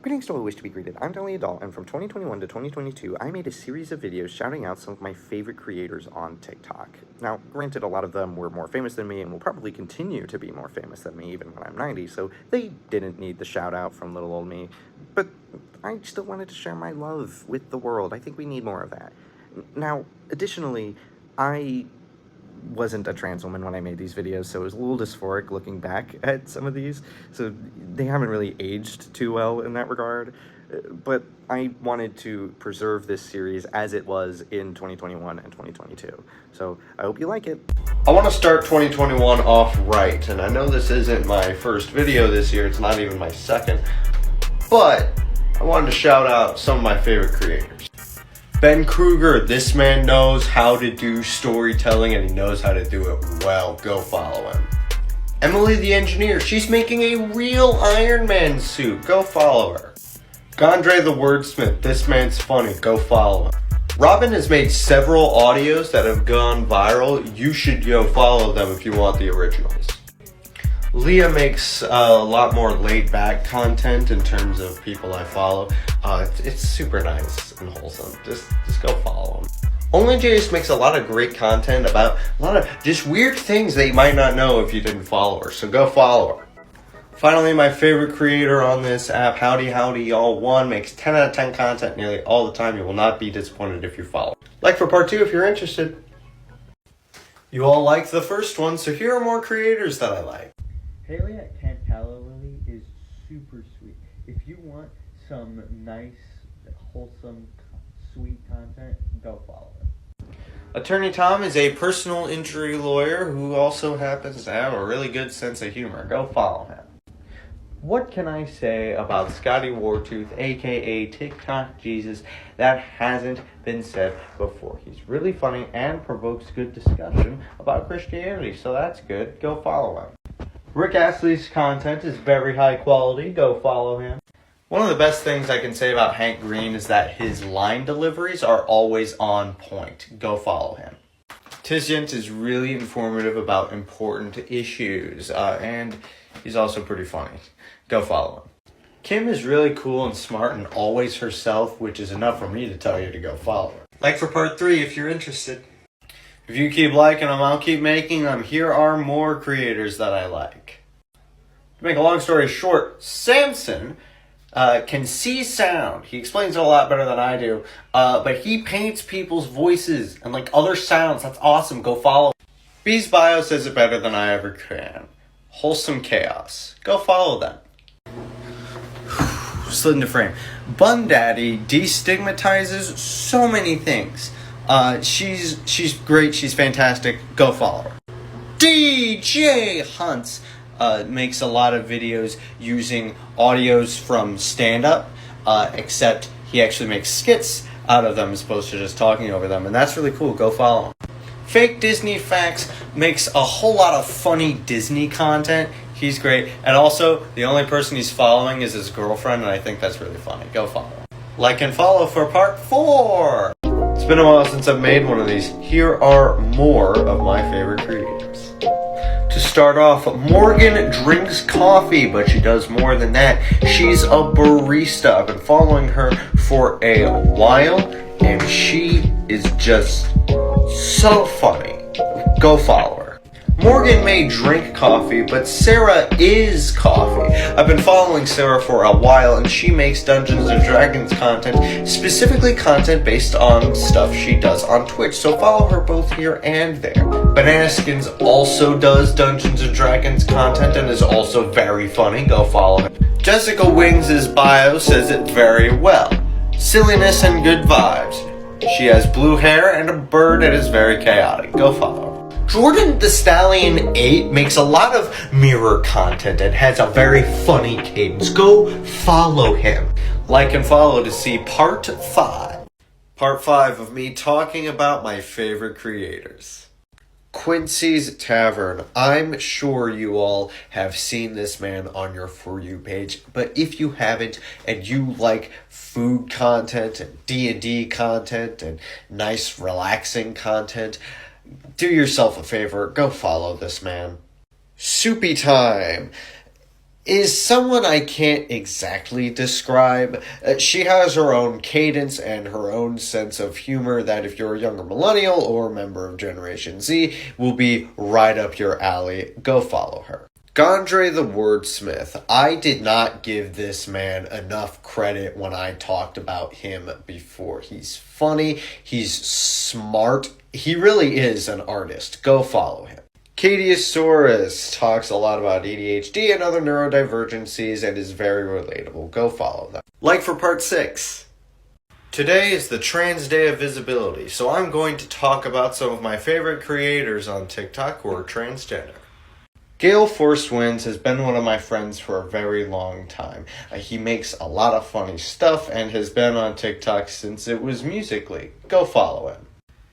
Greetings to all who wish to be greeted. I'm Dolly Adult, and from 2021 to 2022, I made a series of videos shouting out some of my favorite creators on TikTok. Now, granted, a lot of them were more famous than me and will probably continue to be more famous than me even when I'm 90, so they didn't need the shout out from little old me, but I still wanted to share my love with the world. I think we need more of that. Now, additionally, I wasn't a trans woman when I made these videos, so it was a little dysphoric looking back at some of these, so they haven't really aged too well in that regard, but I wanted to preserve this series as it was in 2021 and 2022, so I hope you like it. I want to start 2021 off right, and I know this isn't my first video this year, it's not even my second, but I wanted to shout out some of my favorite creators. Ben Kruger, this man knows how to do storytelling and he knows how to do it well. Go follow him. Emily the Engineer, she's making a real Iron Man suit. Go follow her. Gondre the Wordsmith, this man's funny. Go follow him. Robin has made several audios that have gone viral. You should go follow them if you want the originals. Leah makes a lot more laid-back content in terms of people I follow. It's super nice and wholesome. Just go follow them. Only Jace makes a lot of great content about a lot of just weird things that you might not know if you didn't follow her. So go follow her. Finally, my favorite creator on this app, Howdy Y'all 1, makes 10 out of 10 content nearly all the time. You will not be disappointed if you follow. Like for part 2 if you're interested. You all liked the first one, so here are more creators that I like. Haley at Cantallowilly is super sweet. If you want some nice, wholesome, sweet content, go follow him. Attorney Tom is a personal injury lawyer who also happens to have a really good sense of humor. Go follow him. What can I say about Scotty Wartooth, aka TikTok Jesus, that hasn't been said before? He's really funny and provokes good discussion about Christianity, so that's good. Go follow him. Rick Astley's content is very high quality. Go follow him. One of the best things I can say about Hank Green is that his line deliveries are always on point. Go follow him. Tiziant is really informative about important issues, and he's also pretty funny. Go follow him. Kim is really cool and smart and always herself, which is enough for me to tell you to go follow her. Like for part 3 if you're interested. If you keep liking them, I'll keep making them. Here are more creators that I like. To make a long story short, Samson can see sound. He explains it a lot better than I do. But he paints people's voices and like other sounds. That's awesome. Go follow. B's bio says it better than I ever can. Wholesome chaos. Go follow them. Slid into frame. Bun Daddy destigmatizes so many things. She's great. She's fantastic. Go follow her. DJ Hunts makes a lot of videos using audios from stand-up, except he actually makes skits out of them as opposed to just talking over them, and that's really cool. Go follow him. Fake Disney Facts makes a whole lot of funny Disney content. He's great. And also, the only person he's following is his girlfriend, and I think that's really funny. Go follow him. Like and follow for part 4. It's been a while since I've made one of these. Here are more of my favorite creators. To start off, Morgan drinks coffee, but she does more than that. She's a barista. I've been following her for a while, and she is just so funny. Go follow her. Morgan may drink coffee, but Sarah is coffee. I've been following Sarah for a while, and she makes Dungeons & Dragons content, specifically content based on stuff she does on Twitch, so follow her both here and there. Banaskins also does Dungeons & Dragons content and is also very funny. Go follow her. Jessica Wings' bio says it very well. Silliness and good vibes. She has blue hair and a bird and is very chaotic. Go follow her. Jordan the Stallion 8 makes a lot of mirror content and has a very funny cadence. Go follow him. Like and follow to see part 5. Part 5 of me talking about my favorite creators. Quincy's Tavern. I'm sure you all have seen this man on your For You page, but if you haven't and you like food content and D&D content and nice relaxing content, do yourself a favor, go follow this man. Soupy Time. is someone I can't exactly describe. She has her own cadence and her own sense of humor that if you're a younger millennial or a member of Generation Z will be right up your alley. Go follow her. Gondre the Wordsmith. I did not give this man enough credit when I talked about him before. He's funny, he's smart, he really is an artist. Go follow him. Katiosaurus talks a lot about ADHD and other neurodivergencies and is very relatable. Go follow them. Like for part 6. Today is the Trans Day of Visibility, so I'm going to talk about some of my favorite creators on TikTok who are transgender. Gale Force Winds has been one of my friends for a very long time. He makes a lot of funny stuff and has been on TikTok since it was Musical.ly. Go follow him.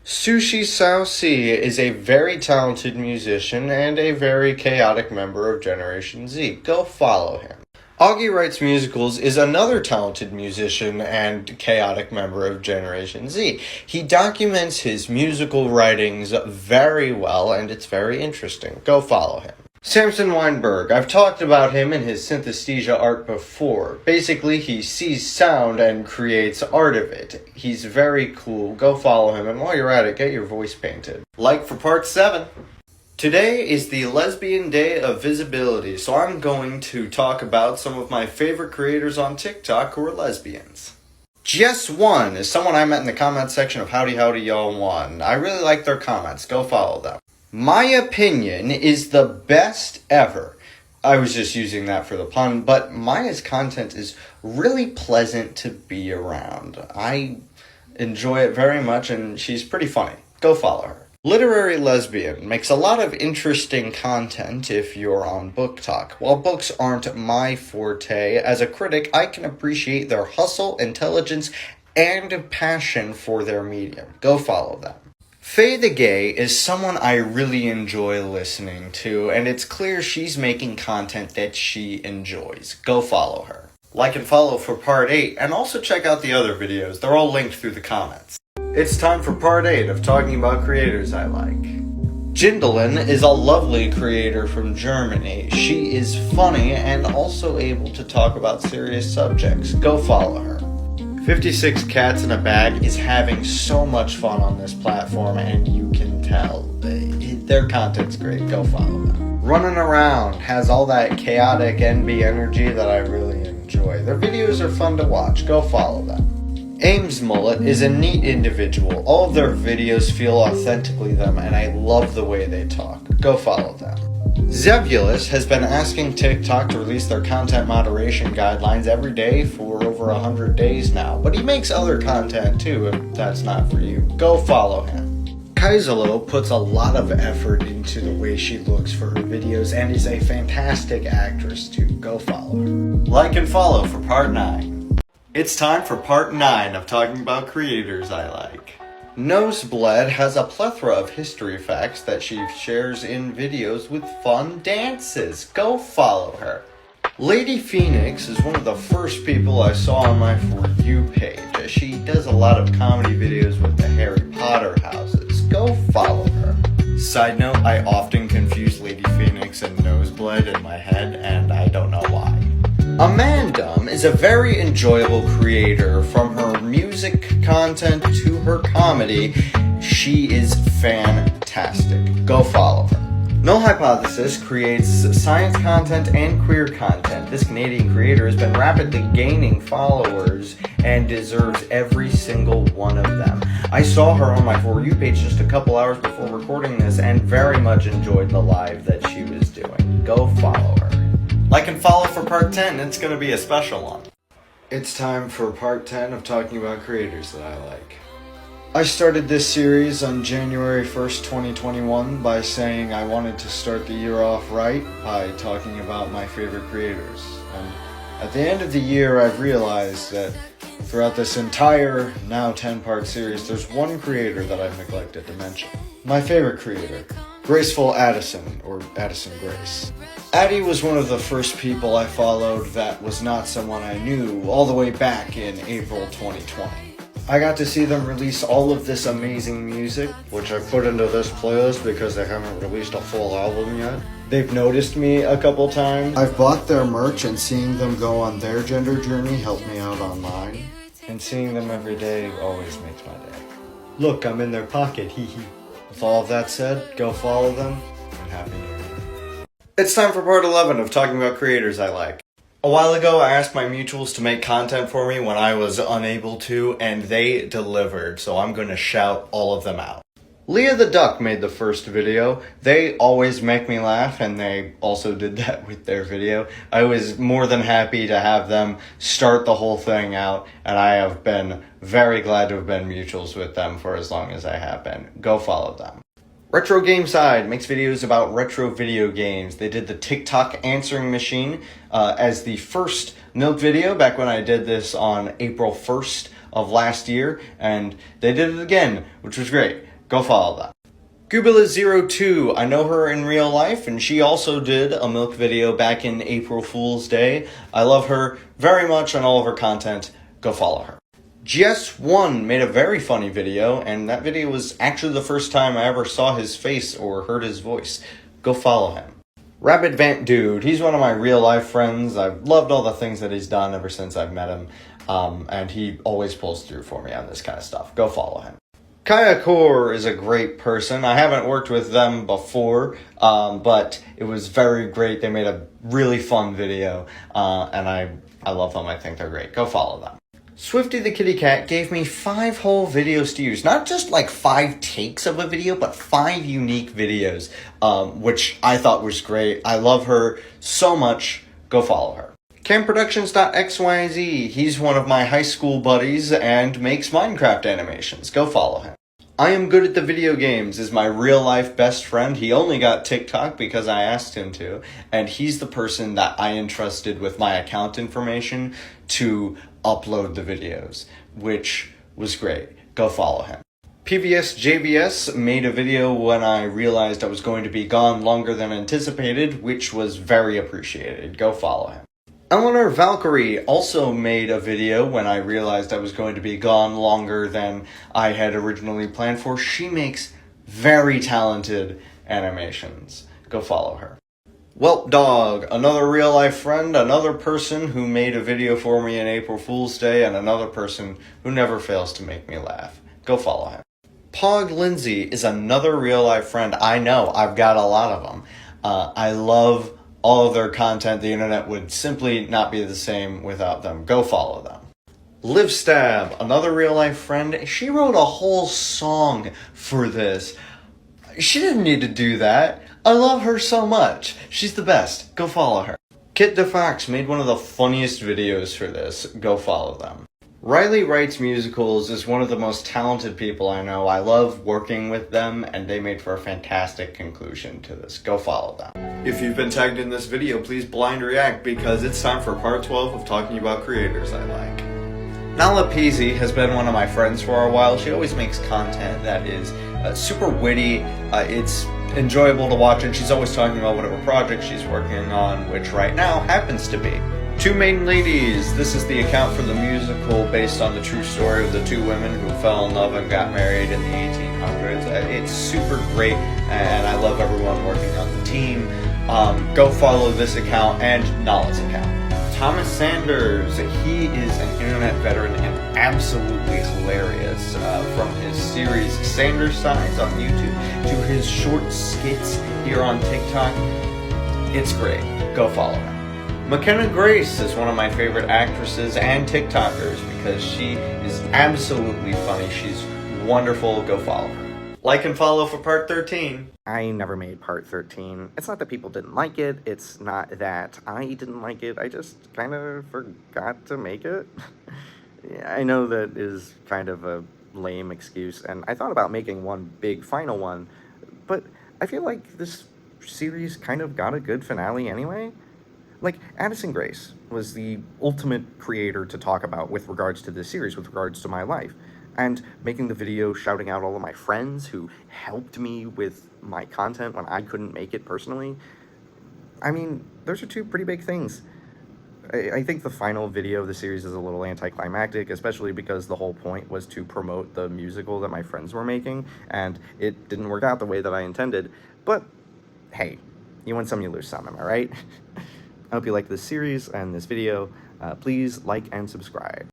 Sushi Sao-C is a very talented musician and a very chaotic member of Generation Z. Go follow him. Augie Writes Musicals is another talented musician and chaotic member of Generation Z. He documents his musical writings very well and it's very interesting. Go follow him. Samson Weinberg. I've talked about him and his synesthesia art before. Basically, he sees sound and creates art of it. He's very cool. Go follow him, and while you're at it, get your voice painted. Like for part 7. Today is the Lesbian Day of Visibility, so I'm going to talk about some of my favorite creators on TikTok who are lesbians. Jess1 is someone I met in the comment section of Howdy Howdy Y'all 1. I really like their comments. Go follow them. My opinion is the best ever. I was just using that for the pun, but Maya's content is really pleasant to be around. I enjoy it very much and she's pretty funny. Go follow her. Literary Lesbian makes a lot of interesting content if you're on Book Talk. While books aren't my forte, as a critic I can appreciate their hustle, intelligence, and passion for their medium. Go follow them. Faye the Gay is someone I really enjoy listening to, and it's clear she's making content that she enjoys. Go follow her. Like and follow for part 8, and also check out the other videos. They're all linked through the comments. It's time for part 8 of talking about creators I like. Jindelin is a lovely creator from Germany. She is funny and also able to talk about serious subjects. Go follow her. 56 Cats in a Bag is having so much fun on this platform and you can tell. Their content's great. Go follow them. Running Around has all that chaotic NB energy that I really enjoy. Their videos are fun to watch. Go follow them. Ames Mullet is a neat individual. All of their videos feel authentically them and I love the way they talk. Go follow them. Zebulus has been asking TikTok to release their content moderation guidelines every day for over 100 days now, but he makes other content too if that's not for you. Go follow him. Kaizalo puts a lot of effort into the way she looks for her videos and is a fantastic actress too. Go follow her. Like and follow for part 9. It's time for part 9 of talking about creators I like. Nosebleed has a plethora of history facts that she shares in videos with fun dances. Go follow her. Lady Phoenix is one of the first people I saw on my For You page. She does a lot of comedy videos with the Harry Potter houses. Go follow her. Side note, I often confuse Lady Phoenix and Nosebleed in my head, and I don't know why. Amandum is a very enjoyable creator. From her music content to her comedy, she is fantastic. Go follow her. Null Hypothesis creates science content and queer content. This Canadian creator has been rapidly gaining followers and deserves every single one of them. I saw her on my For You page just a couple hours before recording this and very much enjoyed the live that she was doing. Go follow her. Like and follow for part 10, it's going to be a special one. It's time for part 10 of talking about creators that I like. I started this series on January 1st, 2021 by saying I wanted to start the year off right by talking about my favorite creators. And at the end of the year, I've realized that throughout this entire, now 10-part series, there's one creator that I've neglected to mention. My favorite creator, Graceful Addison, or Addison Grace. Addie was one of the first people I followed that was not someone I knew all the way back in April 2020. I got to see them release all of this amazing music, which I put into this playlist because they haven't released a full album yet. They've noticed me a couple times. I've bought their merch, and seeing them go on their gender journey helped me out online. And seeing them every day always makes my day. Look, I'm in their pocket, hee hee. With all of that said, go follow them, and Happy New Year. It's time for part 11 of talking about creators I like. A while ago, I asked my mutuals to make content for me when I was unable to, and they delivered, so I'm gonna shout all of them out. Leah the Duck made the first video. They always make me laugh, and they also did that with their video. I was more than happy to have them start the whole thing out, and I have been very glad to have been mutuals with them for as long as I have been. Go follow them. Retro Game Side makes videos about retro video games. They did the TikTok answering machine as the first Milk video back when I did this on April 1st of last year, and they did it again, which was great. Go follow them. Goobila02, I know her in real life, and she also did a Milk video back in April Fool's Day. I love her very much and all of her content. Go follow her. GS1 made a very funny video, and that video was actually the first time I ever saw his face or heard his voice. Go follow him. Rabbit Vant Dude, he's one of my real life friends. I've loved all the things that he's done ever since I've met him, and he always pulls through for me on this kind of stuff. Go follow him. Kaya Core is a great person. I haven't worked with them before, but it was very great. They made a really fun video, and I love them. I think they're great. Go follow them. Swifty the Kitty Cat gave me 5 whole videos to use. Not just like 5 takes of a video, but 5 unique videos, which I thought was great. I love her so much. Go follow her. CamProductions.xyz, he's one of my high school buddies and makes Minecraft animations. Go follow him. I Am Good at the Video Games is my real life best friend. He only got TikTok because I asked him to, and he's the person that I entrusted with my account information to upload the videos, which was great. Go follow him. PVS JBS made a video when I realized I was going to be gone longer than anticipated, which was very appreciated. Go follow him. Eleanor Valkyrie also made a video when I realized I was going to be gone longer than I had originally planned for. She makes very talented animations. Go follow her. Whelp Dog, another real life friend, another person who made a video for me in April Fool's Day, and another person who never fails to make me laugh. Go follow him. Pog Lindsay is another real life friend. I know, I've got a lot of them. I love all of their content. The internet would simply not be the same without them. Go follow them. Liv Stab, another real life friend. She wrote a whole song for this. She didn't need to do that. I love her so much. She's the best. Go follow her. Kit DeFox made one of the funniest videos for this. Go follow them. Riley Writes Musicals is one of the most talented people I know. I love working with them, and they made for a fantastic conclusion to this. Go follow them. If you've been tagged in this video, please blind react, because it's time for part 12 of talking about creators I like. Nala Peasy has been one of my friends for a while. She always makes content that is super witty. It's enjoyable to watch, and she's always talking about whatever project she's working on, which right now happens to be Two Maiden Ladies. This is the account for the musical based on the true story of the 2 women who fell in love and got married in the 1800s. It's super great, and I love everyone working on the team. Go follow this account and Nala's account. Thomas Sanders, he is an internet veteran and absolutely hilarious. From his series Sanders Signs on YouTube to his short skits here on TikTok, it's great. Go follow him. McKenna Grace is one of my favorite actresses and TikTokers because she is absolutely funny. She's wonderful. Go follow her. Like and follow for part 13. I never made part 13. It's not that people didn't like it. It's not that I didn't like it. I just kind of forgot to make it. Yeah, I know that is kind of a lame excuse, and I thought about making one big final one, but I feel like this series kind of got a good finale anyway. Like, Addison Grace was the ultimate creator to talk about with regards to this series, with regards to my life. And making the video shouting out all of my friends who helped me with my content when I couldn't make it personally. I mean, those are 2 pretty big things. I think the final video of the series is a little anticlimactic, especially because the whole point was to promote the musical that my friends were making, and it didn't work out the way that I intended. But, hey, You win some, you lose some, am I right? I hope you liked this series and this video. Please like and subscribe.